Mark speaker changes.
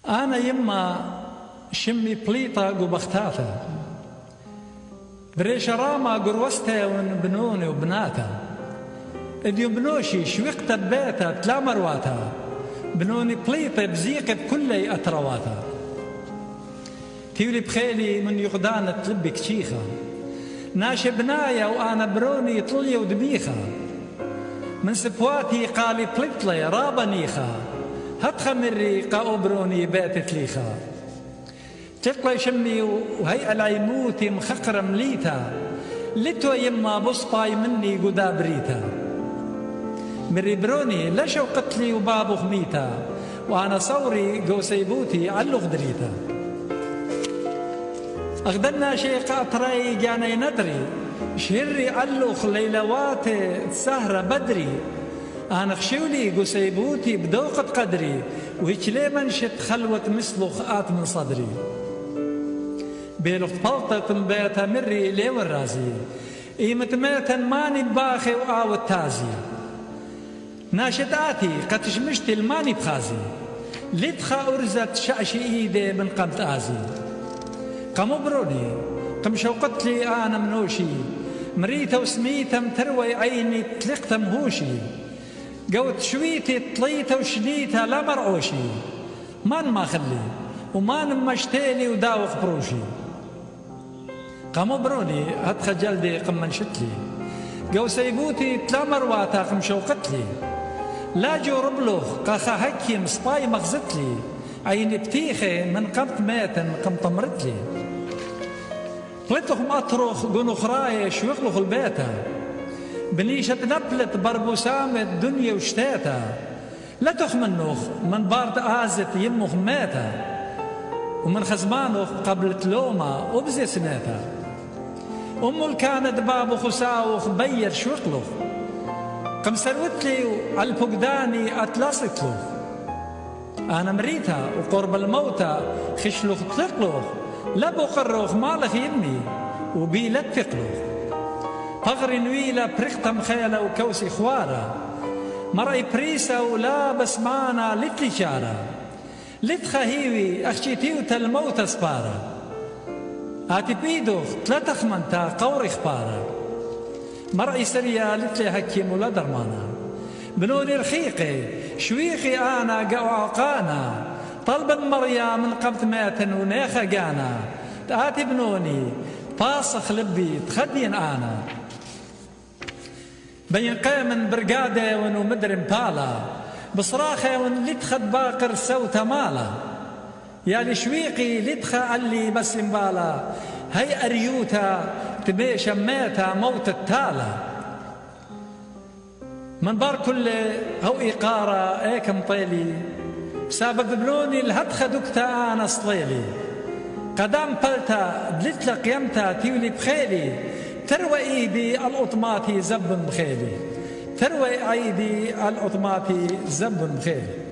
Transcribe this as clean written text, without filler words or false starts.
Speaker 1: أنا يما شمي بليطة قبختاتا بريش راما قروستا ونبنوني وبناتا اديو بنوشي شوقت بيتا تلا مرواتا بنوني بليطة بزيقة بكلي أترواتا تيولي بخيلي من يقدان تلبك شيخة ناشي بنايا وأنا بروني طلية ودبيخة من سبواتي قالي بليطلي رابا نيخة هتخمري قاو بروني بيت تليخة تطلع شمي وهي العيموتي مخقرة مليتا لتو يما بصباي مني قدا بريتا مري بروني لا شوقت لي وبابو خميتا وانا صوري قوسيبوتي علو غدريتا اغدنا شيخ اطري جاني ندري شهري علوخ ليلوات سهرة بدري انا خشولي قوسيبوتي بدوقة قدري وهيك ليه منشت خلوة مسلوخ آت من صدري بيلوخت بلطة مبيتا مري ليه والرازي إيمت ميتا ماني باخي وآو التازي ناشد آتي قتش مشتي الماني بخازي لتخا أرزت شعشي إيدي من قمت آزي قمو بروني قم شوقت لي أنا منوشي مريتا وسميتا متروي عيني تلقت مهوشي قوت شويتي طليتا وشليتا لا مرعوشي مان ما خلي ومان مشتيلي وداوق بروشي قاموا بروني هتخ جلدي قم منشتلي قو سيبوتي تلا مرواتا قم شوقتلي لا جو ربلوخ قاخا هكي مصباي مغزتلي عيني بتيخي من قمت ميتا قم طمرتلي طلتخ مطرخ قنو خراي شوقلخ البيتا بنيشة نبلت بربوسام الدنيا وشتاتا لا تخمنوخ من بارد آزت يمخ ميتا ومن خزمانوخ قبل تلوما وبزي سناتا أمو كانت بابو خساوخ بير شوقلوخ قم سروتلي على الفقداني أتلاصتلوخ أنا مريتا وقرب الموتى خشلوخ تلقلوخ لا بقروخ مالخ يمي وبيلت تقلوخ فغري نويلة بريختا مخيلة وكوسي خوارة مرأي بريسة ولا بسمانا لتلي شارة لتخهيوي أخشيتيو تلموت سبارة آتي بيدوخ تلاتخ منتا قوري خبارة مرأي سريا لتلي هكيم ولا درمانا بنوني رخيقي شويقي أنا قو عقانا طلبا مريا من قبت ماتن ونيخا قانا آتي بنوني فاسخ لبي تخدين أنا بين قيم برقادة ونو مدرم بالا بصراخة ون لتخد باقر سوتا مالا يا لشويقي لتخا اللي بس مبالا هي أريوتا تبي شميتا موت التالا من بار كل هو إقارة ايك مطيلي سابق بلوني الهدخة دكتا أنا صليلي قدام بلتا دلتلق يمتا تيولي بخيلي تروى ايدي الأطماطي زب بخيلي تروى ايدي الأطماطي زب بخيلي